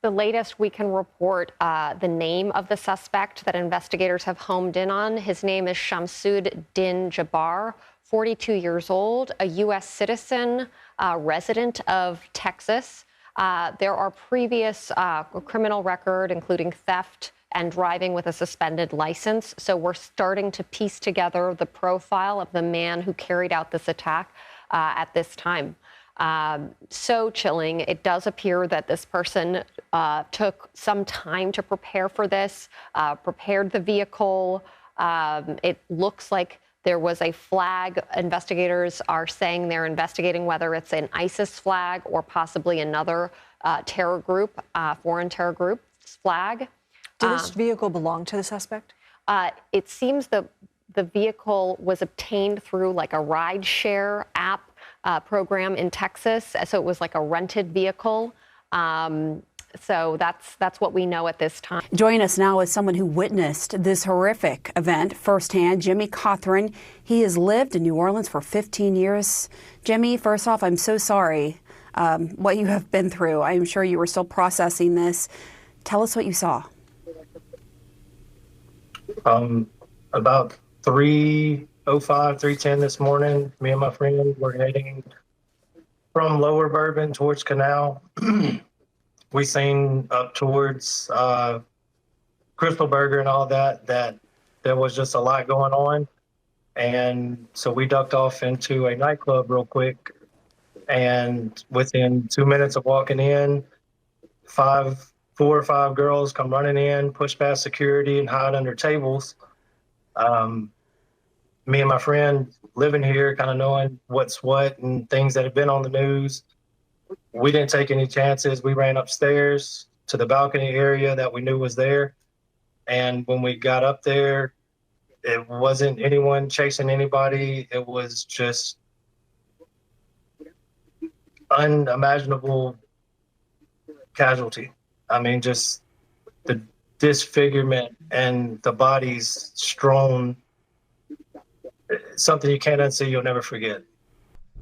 The latest we can report the name of the suspect that investigators have homed in on. His name is Shamsud Din Jabbar, 42 years old, a U.S. citizen, resident of Texas. There are previous criminal record, including theft and driving with a suspended license. So we're starting to piece together the profile of the man who carried out this attack at this time. So chilling. It does appear that this person took some time to prepare for this, prepared the vehicle. It looks like there was a flag. Investigators are saying they're investigating whether it's an ISIS flag or possibly another terror group, foreign terror group's flag. Did this vehicle belong to the suspect? It seems the vehicle was obtained through like a ride share app program in Texas. So it was like a rented vehicle. So that's what we know at this time. Joining us now is someone who witnessed this horrific event firsthand, Jimmy Cothran. He has lived in New Orleans for 15 years. Jimmy, first off, I'm so sorry what you have been through. I'm sure you were still processing this. Tell us what you saw. About 3:05, 3:10 this morning, me and my friend were heading from Lower Bourbon towards Canal. We seen up towards Crystal Burger and all that there was just a lot going on. And so we ducked off into a nightclub real quick. And within 2 minutes of walking in, 4 or 5 girls come running in, push past security and hide under tables. Me and my friend living here, kind of knowing what's what and things that have been on the news, we didn't take any chances. We ran upstairs to the balcony area that we knew was there. And when we got up there, it wasn't anyone chasing anybody. It was just unimaginable casualty. I mean, just the disfigurement and the bodies strewn, something you can't unsee, you'll never forget.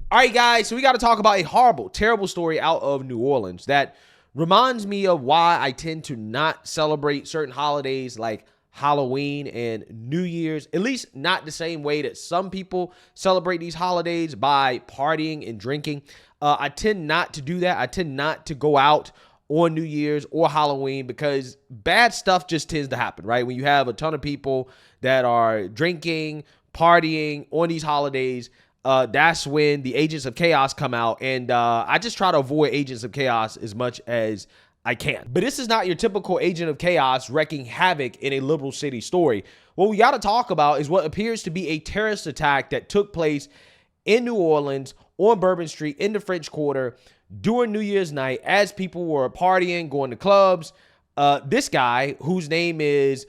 All right, guys, so we got to talk about a horrible, terrible story out of New Orleans that reminds me of why I tend to not celebrate certain holidays like Halloween and New Year's, at least not the same way that some people celebrate these holidays by partying and drinking. I tend not to do that. I tend not to go out on New Year's or Halloween because bad stuff just tends to happen, right? When you have a ton of people that are drinking, partying on these holidays, that's when the agents of chaos come out. And I just try to avoid agents of chaos as much as I can. But this is not your typical agent of chaos wreaking havoc in a liberal city story. What we got to talk about is what appears to be a terrorist attack that took place in New Orleans on Bourbon Street in the French Quarter during New Year's night as people were partying, going to clubs. This guy, whose name is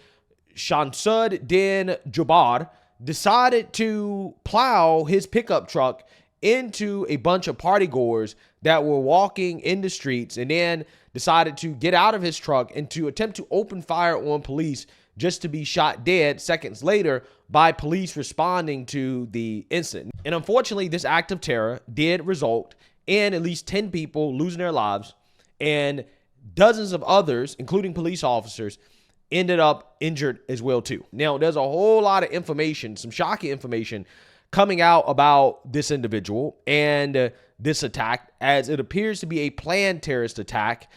Shamsud Din Jabbar, decided to plow his pickup truck into a bunch of partygoers that were walking in the streets, and then decided to get out of his truck and to attempt to open fire on police, just to be shot dead seconds later by police responding to the incident. And unfortunately, this act of terror did result in at least 10 people losing their lives, and dozens of others, including police officers, ended up injured as well too. Now, there's a whole lot of information, some shocking information coming out about this individual and this attack, as it appears to be a planned terrorist attack.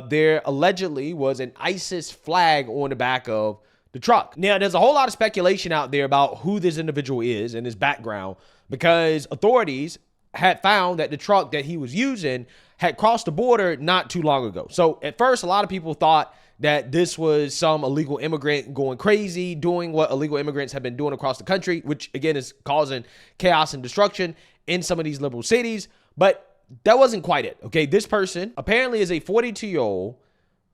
There allegedly was an ISIS flag on the back of the truck. Now, there's a whole lot of speculation out there about who this individual is and his background, because authorities had found that the truck that he was using had crossed the border not too long ago. So at first, a lot of people thought that this was some illegal immigrant going crazy, doing what illegal immigrants have been doing across the country, which again is causing chaos and destruction in some of these liberal cities. But that wasn't quite it. Okay, this person apparently is a 42-year-old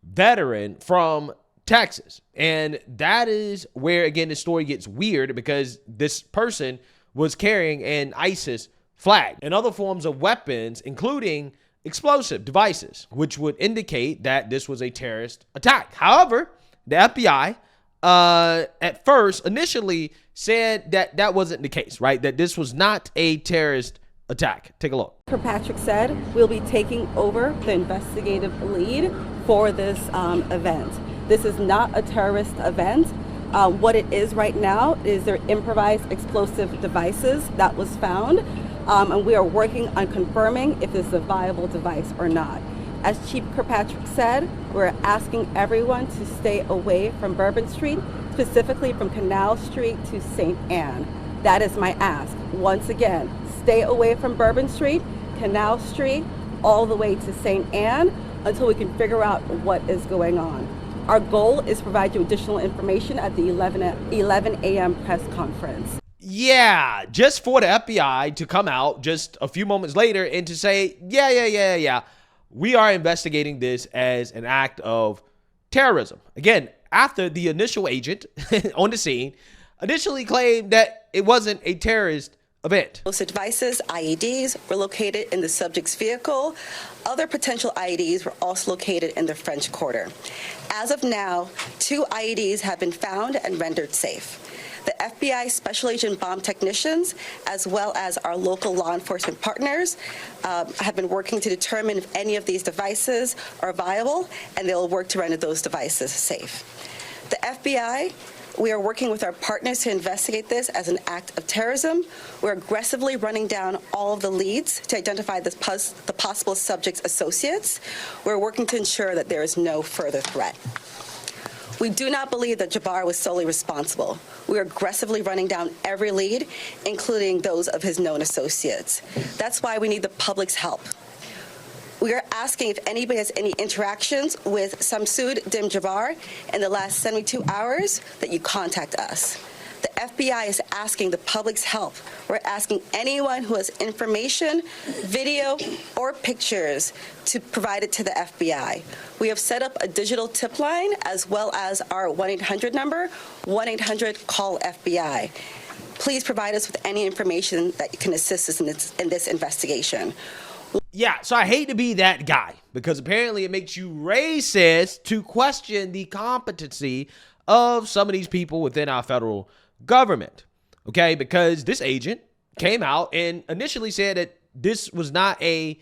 veteran from Texas. And that is where, again, the story gets weird, because this person was carrying an ISIS flag and other forms of weapons, including explosive devices, which would indicate that this was a terrorist attack. However, the FBI at first initially said that that wasn't the case, right? That this was not a terrorist attack. Take a look. Kirkpatrick said we'll be taking over the investigative lead for this event. This is not a terrorist event. What it is right now is their improvised explosive devices that was found, and we are working on confirming if this is a viable device or not. As Chief Kirkpatrick said, we're asking everyone to stay away from Bourbon Street, specifically from Canal Street to St. Anne. That is my ask. Once again, stay away from Bourbon Street, Canal Street, all the way to St. Anne until we can figure out what is going on. Our goal is to provide you additional information at the 11 a.m. press conference. Yeah, just for the FBI to come out just a few moments later and to say, yeah, we are investigating this as an act of terrorism. Again, after the initial agent on the scene initially claimed that it wasn't a terrorist event. Explosive devices, IEDs, were located in the subject's vehicle. Other potential IEDs were also located in the French Quarter. As of now, 2 IEDs have been found and rendered safe. The FBI Special Agent bomb technicians, as well as our local law enforcement partners, have been working to determine if any of these devices are viable, and they'll work to render those devices safe. The FBI, we are working with our partners to investigate this as an act of terrorism. We're aggressively running down all of the leads to identify the possible subject's associates. We're working to ensure that there is no further threat. We do not believe that Jabbar was solely responsible. We are aggressively running down every lead, including those of his known associates. That's why we need the public's help. We are asking if anybody has any interactions with Shamsud Din Jabbar in the last 72 hours that you contact us. The FBI is asking the public's help. We're asking anyone who has information, video, or pictures to provide it to the FBI. We have set up a digital tip line as well as our 1-800 number, 1-800-CALL-FBI. Please provide us with any information that can assist us in this investigation. Yeah, so I hate to be that guy because apparently it makes you racist to question the competency of some of these people within our federal government, okay? Because this agent came out and initially said that this was not a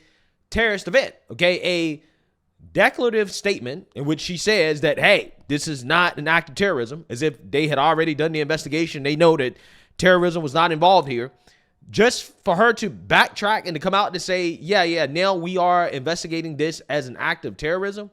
terrorist event, okay? A declarative statement in which she says that, hey, this is not an act of terrorism, as if they had already done the investigation. They know that terrorism was not involved here. Just for her to backtrack and to come out to say, yeah, now we are investigating this as an act of terrorism.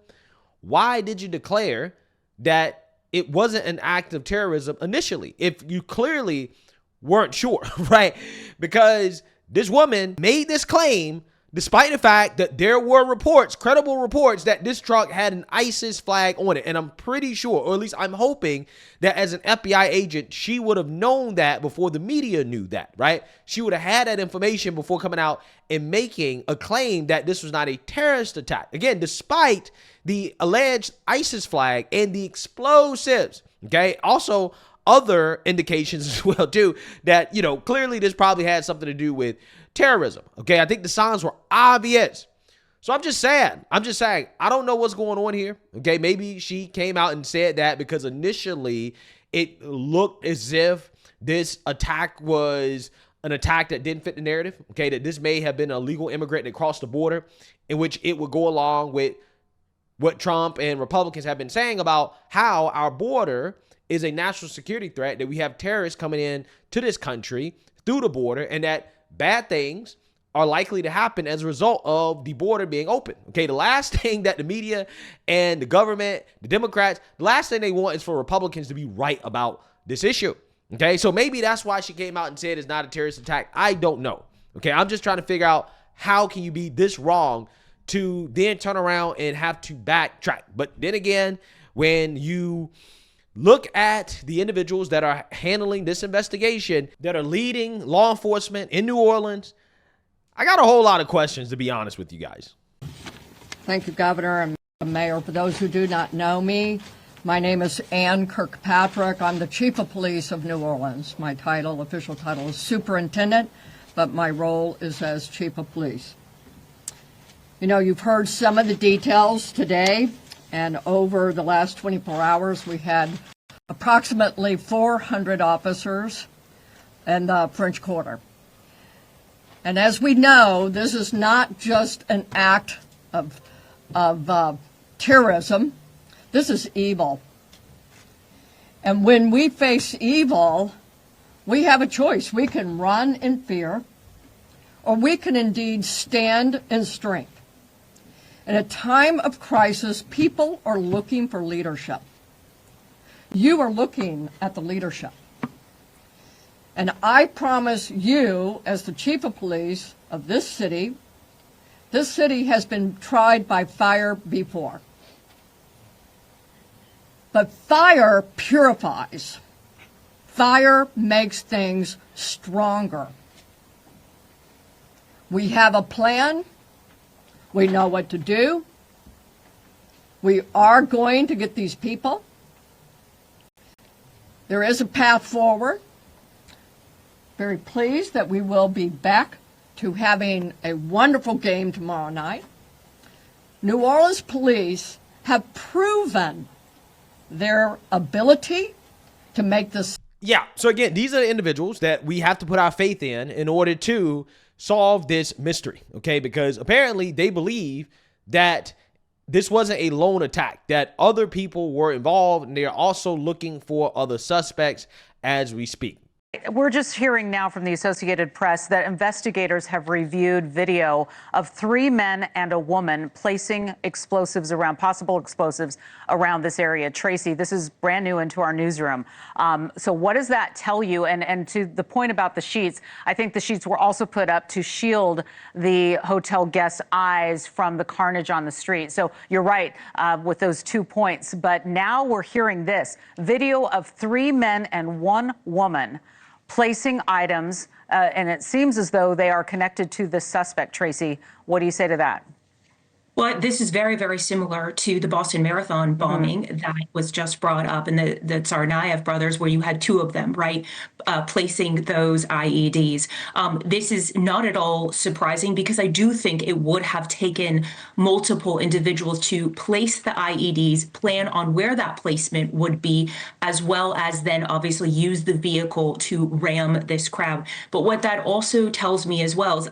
Why did you declare that it wasn't an act of terrorism initially, if you clearly weren't sure, right? Because this woman made this claim despite the fact that there were reports, credible reports, that this truck had an ISIS flag on it. And I'm pretty sure, or at least I'm hoping, that as an FBI agent, she would have known that before the media knew that, right? She would have had that information before coming out and making a claim that this was not a terrorist attack. Again, despite the alleged ISIS flag and the explosives, okay? Also, other indications as well, too, that, you know, clearly this probably had something to do with terrorism, okay? I think the signs were obvious. So I'm just saying, I don't know what's going on here, okay? Maybe she came out and said that because initially it looked as if this attack was an attack that didn't fit the narrative, okay? That this may have been an illegal immigrant that crossed the border, in which it would go along with what Trump and Republicans have been saying about how our border is a national security threat, that we have terrorists coming in to this country through the border, and that bad things are likely to happen as a result of the border being open. Okay, the last thing that the media and the government, the Democrats, the last thing they want is for Republicans to be right about this issue. Okay, so maybe that's why she came out and said it's not a terrorist attack. I don't know. Okay, I'm just trying to figure out how can you be this wrong to then turn around and have to backtrack. But then again, when you look at the individuals that are handling this investigation, that are leading law enforcement in New Orleans, I got a whole lot of questions, to be honest with you guys. Thank you, Governor and Mayor. For those who do not know me, my name is Ann Kirkpatrick. I'm the Chief of Police of New Orleans. My official title is Superintendent, but my role is as Chief of Police. You know, you've heard some of the details today, and over the last 24 hours, we had approximately 400 officers in the French Quarter. And as we know, this is not just an act of terrorism. This is evil. And when we face evil, we have a choice. We can run in fear, or we can indeed stand in strength. In a time of crisis, people are looking for leadership. You are looking at the leadership. And I promise you, as the chief of police of this city has been tried by fire before. But fire purifies. Fire makes things stronger. We have a plan. We know what to do. We are going to get these people. There is a path forward. Very pleased that we will be back to having a wonderful game tomorrow night. New Orleans police have proven their ability to make this. Yeah. So again, these are the individuals that we have to put our faith in order to solve this mystery. Okay. Because apparently they believe that this wasn't a lone attack, that other people were involved, and they are also looking for other suspects as we speak. We're just hearing now from the Associated Press that investigators have reviewed video of 3 men and a woman placing explosives around, possible explosives around this area. Tracy, this is brand new into our newsroom. So what does that tell you? And to the point about the sheets, I think the sheets were also put up to shield the hotel guests' eyes from the carnage on the street. So you're right with those 2 points. But now we're hearing this video of 3 men and 1 woman placing items, and it seems as though they are connected to the suspect. Tracy, what do you say to that? Well, this is very, very similar to the Boston Marathon bombing that was just brought up, and the Tsarnaev brothers, where you had 2 of them, right, placing those IEDs. This is not at all surprising, because I do think it would have taken multiple individuals to place the IEDs, plan on where that placement would be, as well as then obviously use the vehicle to ram this crowd. But what that also tells me as well is,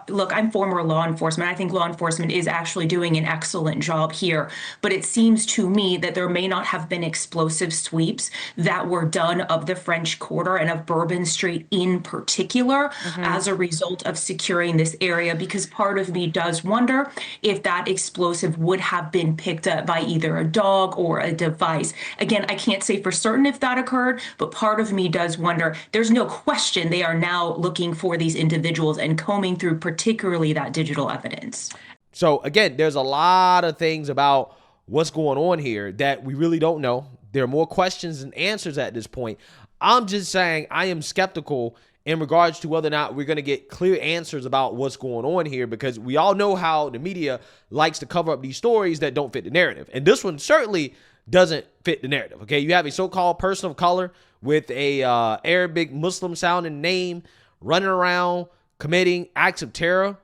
look, I'm former law enforcement. I think law enforcement is actually doing an excellent job here, but it seems to me that there may not have been explosive sweeps that were done of the French Quarter and of Bourbon Street in particular as a result of securing this area, because part of me does wonder if that explosive would have been picked up by either a dog or a device. Again, I can't say for certain if that occurred, but part of me does wonder. There's no question they are now looking for these individuals and combing through particularly that digital evidence. So again, there's a lot of things about what's going on here that we really don't know. There are more questions than answers at this point. I'm just saying I am skeptical in regards to whether or not we're going to get clear answers about what's going on here, because we all know how the media likes to cover up these stories that don't fit the narrative. And this one certainly doesn't fit the narrative. Okay, you have a so-called person of color with a Arabic Muslim sounding name running around committing acts of terror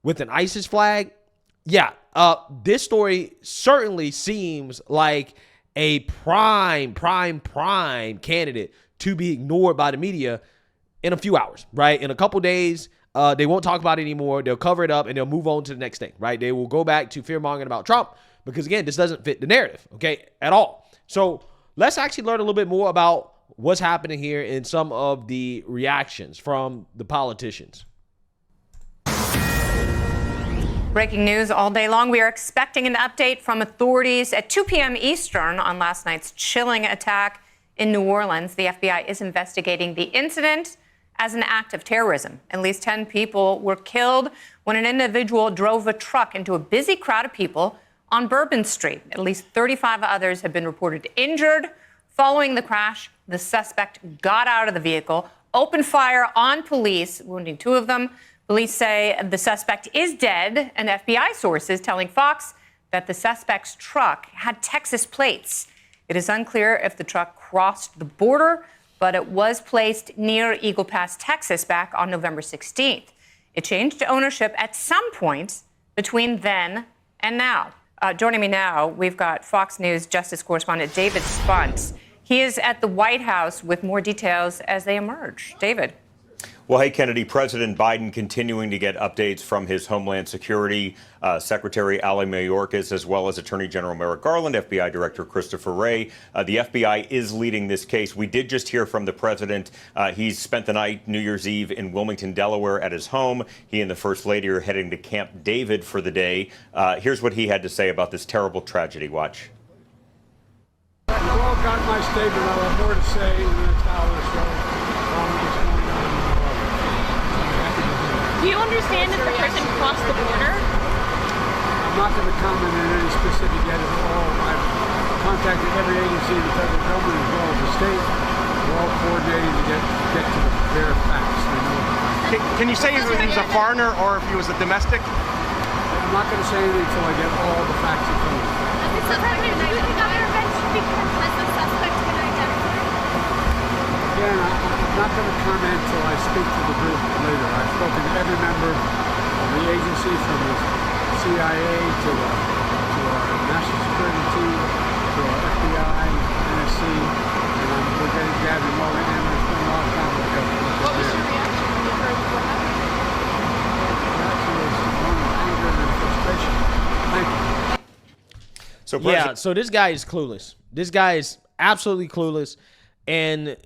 with an ISIS flag. Yeah, this story certainly seems like a prime candidate to be ignored by the media in a few hours, right? In a couple days, they won't talk about it anymore. They'll cover it up and they'll move on to the next thing, right? They will go back to fear-mongering about Trump because, again, this doesn't fit the narrative, okay, at all. So let's actually learn a little bit more about what's happening here in some of the reactions from the politicians. Breaking news all day long. We are expecting an update from authorities at 2 p.m. Eastern on last night's chilling attack in New Orleans. The FBI is investigating the incident as an act of terrorism. At least 10 people were killed when an individual drove a truck into a busy crowd of people on Bourbon Street. At least 35 others have been reported injured. Following the crash, the suspect got out of the vehicle, opened fire on police, wounding 2 of them. Police say the suspect is dead, and FBI sources telling Fox that the suspect's truck had Texas plates. It is unclear if the truck crossed the border, but it was placed near Eagle Pass, Texas, back on November 16th. It changed ownership at some point between then and now. Joining me now, we've got Fox News Justice correspondent David Spunt. He is at the White House with more details as they emerge. David. Well, hey, Kennedy, President Biden continuing to get updates from his Homeland Security Secretary Ali Mayorkas, as well as Attorney General Merrick Garland, FBI Director Christopher Wray. The FBI is leading this case. We did just hear from the president. He's spent the night, New Year's Eve, in Wilmington, Delaware, at his home. He and the First Lady are heading to Camp David for the day. Here's what he had to say about this terrible tragedy. Watch. You've all got my statement. I'll have more to say in the next hour or so. Do you understand that the person crossed the border? I'm not going to comment on any specific yet at all. I've contacted every agency in the federal government as well as the state. We're all coordinating to get to the bare facts. Can you say if he was a foreigner or if he was a domestic? I'm not going to say anything until I get all the facts in front of me. So, President, do you think our intervention because the suspect been identified? Again, I'm not going to comment until I speak to the group later. I've spoken to every member of the agency, from the CIA to our national security team to our FBI, NSC, and we're getting gathering more in, and there's been a lot of time to go. What was your reaction when you heard what happened? The reaction was one of anger and frustration. Thank you. So this guy is clueless. This guy is absolutely clueless, and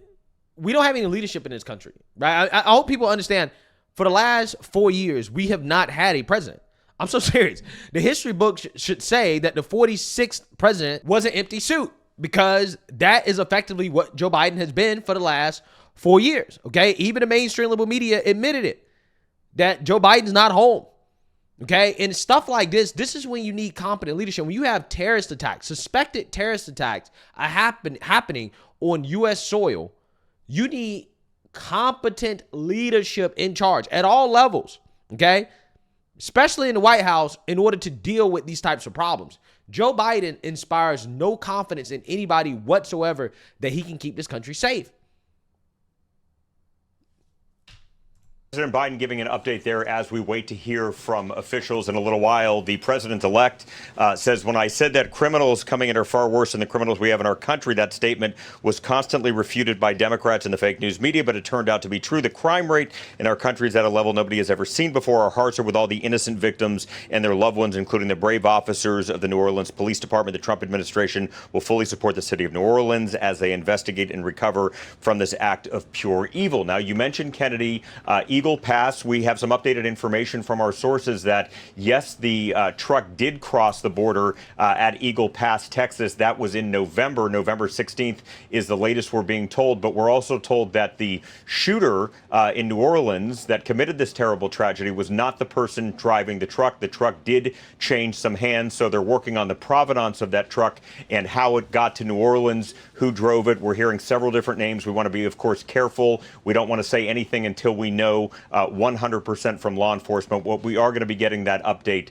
we don't have any leadership in this country, right? I hope people understand. For the last 4 years, we have not had a president. I'm so serious. The history book should say that the 46th president was an empty suit, because that is effectively what Joe Biden has been for the last 4 years. Okay, even the mainstream liberal media admitted it, that Joe Biden's not home. Okay, and stuff like this is when you need competent leadership. When you have terrorist attacks, suspected terrorist attacks are happening on U.S. soil, you need competent leadership in charge at all levels, okay? Especially in the White House, in order to deal with these types of problems. Joe Biden inspires no confidence in anybody whatsoever that he can keep this country safe. President Biden giving an update there as we wait to hear from officials in a little while. The president-elect says, when I said that criminals coming in are far worse than the criminals we have in our country, that statement was constantly refuted by Democrats and the fake news media, but it turned out to be true. The crime rate in our country is at a level nobody has ever seen before. Our hearts are with all the innocent victims and their loved ones, including the brave officers of the New Orleans Police Department. The Trump administration will fully support the city of New Orleans as they investigate and recover from this act of pure evil. Now, you mentioned, Kennedy, Eagle Pass. We have some updated information from our sources that, yes, the truck did cross the border at Eagle Pass, Texas. That was in November. November 16th is the latest we're being told. But we're also told that the shooter in New Orleans that committed this terrible tragedy was not the person driving the truck. The truck did change some hands, so they're working on the provenance of that truck and how it got to New Orleans, who drove it. We're hearing several different names. We want to be, of course, careful. We don't want to say anything until we know 100% from law enforcement. What we are going to be getting that update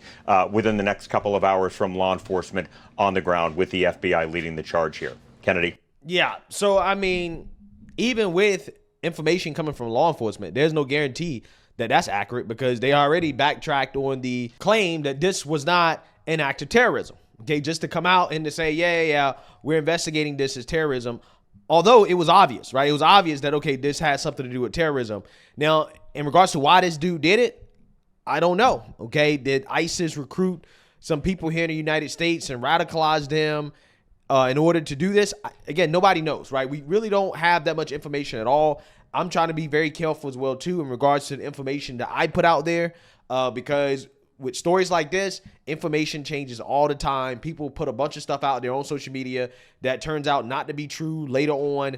within the next couple of hours from law enforcement on the ground, with the FBI leading the charge here. Kennedy. Yeah. So, I mean, even with information coming from law enforcement, there's no guarantee that that's accurate, because they already backtracked on the claim that this was not an act of terrorism. Okay, just to come out and to say, yeah, we're investigating this as terrorism. Although it was obvious, right? It was obvious that, okay, this has something to do with terrorism. Now, in regards to why this dude did it, I don't know. Okay, did ISIS recruit some people here in the United States and radicalize them in order to do this? Again, nobody knows, right? We really don't have that much information at all. I'm trying to be very careful as well, too, in regards to the information that I put out there, because with stories like this, information changes all the time. People put a bunch of stuff out there on social media that turns out not to be true later on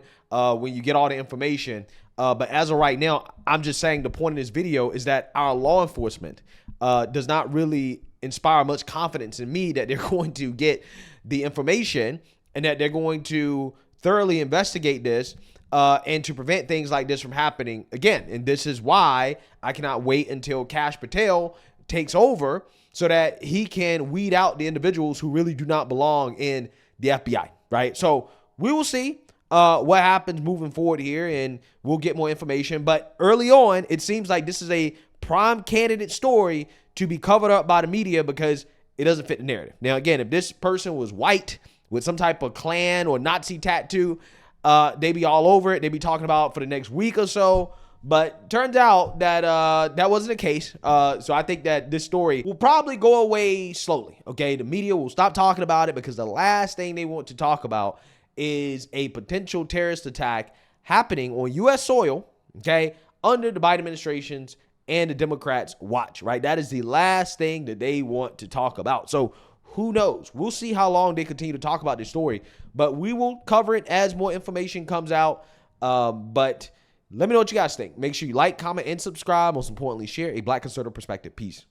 when you get all the information. But as of right now, I'm just saying the point of this video is that our law enforcement does not really inspire much confidence in me that they're going to get the information and that they're going to thoroughly investigate this and to prevent things like this from happening again. And this is why I cannot wait until Kash Patel takes over so that he can weed out the individuals who really do not belong in the FBI, right? So we will see what happens moving forward here, and we'll get more information. But early on, it seems like this is a prime candidate story to be covered up by the media because it doesn't fit the narrative. Now, again, if this person was white with some type of Klan or Nazi tattoo, they'd be all over it. They'd be talking about it for the next week or so. But turns out that that wasn't the case. So I think that this story will probably go away slowly. Okay, the media will stop talking about it because the last thing they want to talk about is a potential terrorist attack happening on U.S. soil, okay, under the Biden administration's and the Democrats' watch, right? That is the last thing that they want to talk about. So who knows? We'll see how long they continue to talk about this story, but we will cover it as more information comes out. But let me know what you guys think. Make sure you like, comment, and subscribe. Most importantly, share a Black conservative perspective. Peace.